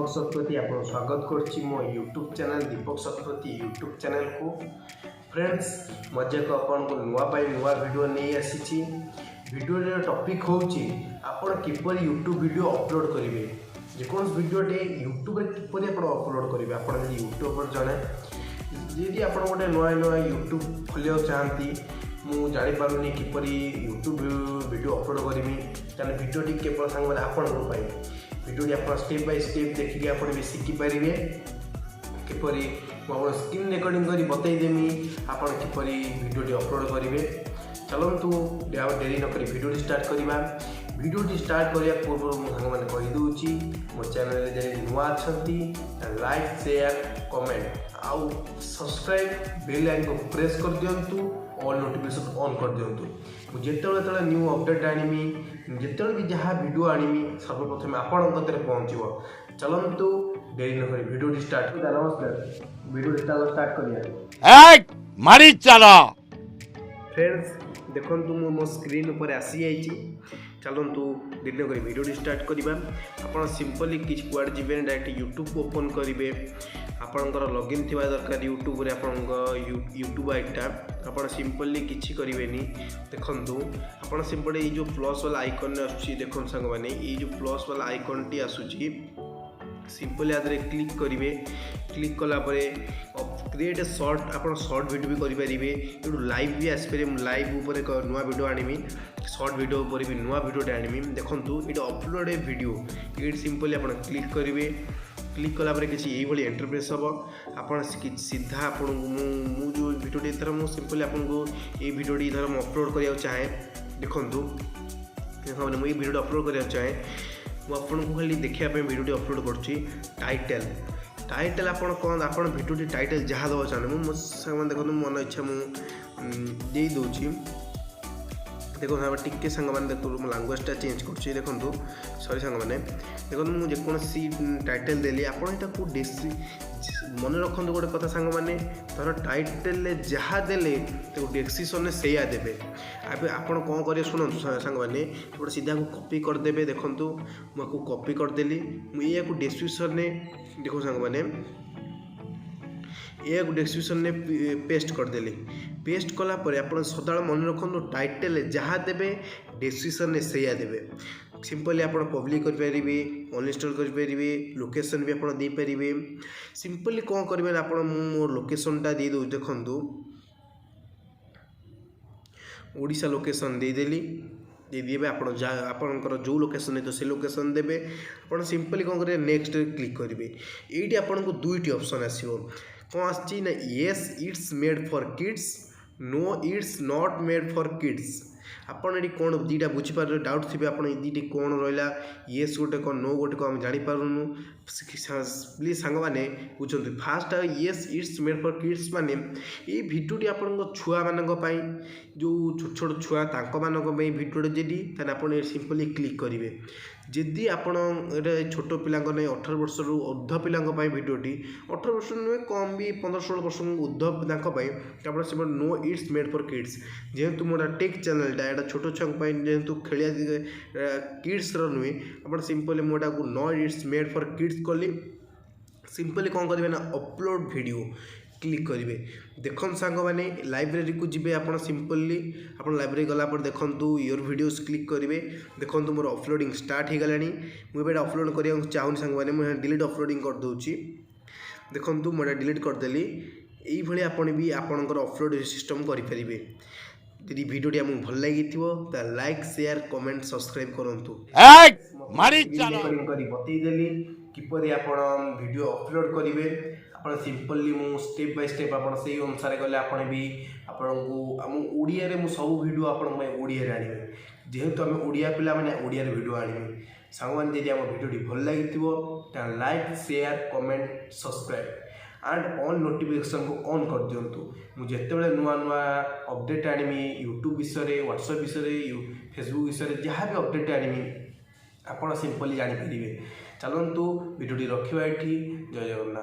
दीपक शतपथी आप स्वागत करछि मो यूट्यूब चैनल दीपक शतपथी यूट्यूब चैनल को। फ्रेंड्स मजे को अपन को नुआ वीडियो नहीं आसी। वीडियो टॉपिक होची आपण किपर यूट्यूब वीडियो अपलोड करेंगे। जेकोस वीडियोटे यूट्यूब किपर आप अपलोड करेंगे। आप यूट्यूब पर जड़े जी आप गोटे नुआ यूट्यूब खोलिया चाहती मु जापारूनी किपर यूट्यूब वीडियो अपलोड करमी ताने वीडियोटी केवल सांग मैंने आपण वीडियोटी आप स्टेप बाय स्टेप देखिए आप शिखिपारे किपर स्क्रीन रेकर्डिंग कर बतईदेमी आप किपर वीडियोटी अपलोड करेंगे। चलतु डेरी नक वीडियोटी स्टार्ट करवा। वीडियोटी स्टार्ट करने पूर्व मुझे मैंने कहीदे मो चैनल जब नुआ अच्छा लाइक शेयर कमेंट आउ सब्सक्राइब बेल आइकन को प्रेस कर दिंतु ऑल नोटिफिकेशन ऑन कर दिंतु। मुझे न्यू अपडेट आनमी जिते भी जहाँ वीडियो आनमी सर्वप्रथम आपण पहुँचो। चलतु देरी नक वीडियो स्टार्ट। नमस्कार वीडियो स्टार्ट करिया फ्रेंड्स देखु मो स्क्रीन उपर आसी जाइए। चलतु देरी नक वीडियो स्टार्ट करवा। आप सिंपली किसी कुआड जीवे डायरेक्ट यूट्यूब ओपन करेंगे। आपणकर लॉगिन थी दरकार यूट्यूब रे यूट्यूब आईटा आप सिंपली किसी करेंगे। देखु आप सिंपल ये जो प्लस वाला आइकन आसूँ देखो सांग मैंने ये जो प्लस वाला आइकन टी आसूँ सिंपली आदि क्लिक करेंगे। क्लिक कलापर क्रिएट शॉर्ट आप शॉर्ट वीडियो भी करेंगे। ये लाइव भी आसपे लाइव उपर एक नुआ वीडियो आनमी शॉर्ट वीडियो पर भी नुआ वीडियोटे आनमी। देखो ये अपलोड ए वीडियो ये सिंपली आप क्लिक करेंगे। क्लिक कलापर किसी यही इंटरफेस हम आप सीधा आपको मु जो वीडियोटी धर मुझे सिंपली आपको ये वीडियोटी धर मुझे अपलोड करने चाहे। देखो मुझे ये वीडियो अपलोड करने चाहे मुझे खाली देखापी वीडियोटी अपलोड करुँची। टाइटल आप कौन आप वीडियोटी टाइटल जहाँ देवा चाहे मुझे देखो मन इच्छा मुझे दूसरी। देखो टिके सांग मैंने देखो लांगुएजटा चेंज कर देखो सॉरी सांग मैंने देखो मुझे जेकोसी टाइटल देली आपको मन रखु गोटे कथा सांग मैंने धर टाइटल जहाँ देले डेस्क्रिप्शन से देवे। आप कौन करेंगे शुणु सांग मैंने गोटे सीधा को कॉपी करदे। देखो मुझे कॉपी करदेली मुझे डेस्क्रिप्शन देखो सांग मैंने ये डेस्क्रिप्शन ने पेस्ट करदेली। पेस्ट कलापर आप सदा मन रखु टाइटल जहाँ देवे डेस्क्रिप्शन ने से देवे। सिंपली आप पब्लिक करेंगे अनइंस्टॉल करेंगे लोकेशन भी आप देपारे। सिंपली कौन करेंगे आप मो लोकेशनटा दे दो। देखो ओडिशा लोकेशन देदेली देवे आपणकर जो लोकेशन है तो से लोकेशन देवे। आप सिंपली कौन करेंगे नेक्स्ट क्लिक करेंगे। ये आपको दुईटी ऑप्शन आसो कौन आसी ना yes it's made for kids no it's not made for kids. आपड़ ये कौन दीटा बुझीपार डाउट थी आप दीटी कौन रहा येस गोटे कौन नो गोटे कौन जापारूनु प्लीज सांग मैंने बुझे। Fast yes it's made for kids माने ये भिडियोटी आप छुआ मानी जो छोट छोट छुआ मानी भिडियोटे जेडी ताने आप सिंपली क्लिक करेंगे। जदि आप छोट पिला 18 वर्ष रु ऊर्ध्व पिला भिडियोटी 18 वर्ष नुहे कम भी 15-16 वर्ष ऊर्ध्व पिला आप know it's made for kids जेहेतु मोटा टेक चैनलटा यहाँ छोट छुआ जेहेतु खेलिया किड्स नुहे आप सिंपली मोटा को know it's made for kids कली। सिंपली कौन करेंगे ना अपलोड वीडियो क्लिक करेंगे। देखो सांग मैंने लाइब्रेरी को जी आप सिंपली आप लाइब्रेरी गलापर देखो योर वीडियोस क्लिक करेंगे। देखो मोर अपलोडिंग स्टार्ट हो गलानी मुझे अपलोड करने चाहूनी सांग मैंने मुझे डिलीट अपलोडिंग कर दूसरी। देखो मुझे डिलीट करदेली ये आपन भी आपणकर अपलोड सिस्टम करेंगे। यदि वीडियोटी आपको भल लगी तो लाइक शेयर कमेंट सब्सक्राइब करूँ। बतईदेली किपर आप वीडियो अपलोड करेंगे। आप सिंपली मु स्टेप बाय स्टेप आप से अनुसार गले आप भी आपको आम ओडिया रे मु सब वीडियो ओडिया आने जेहेतु आम ओडिया पिला मैंने ओडिया वीडियो आने सांग मैंने जब आम वीडियोटी भल लगी like share comment subscribe and all notification को ऑन कर दिंतु। मुझे नुआ नुआ अपडेट आनमी यूट्यूब विषय व्हाट्सएप विषय फेसबुक विषय जहाँ भी अपडेट आनमी आप सिंपली जानीपर। चलतु वीडियोटी रखा ये। जय जगन्नाथ।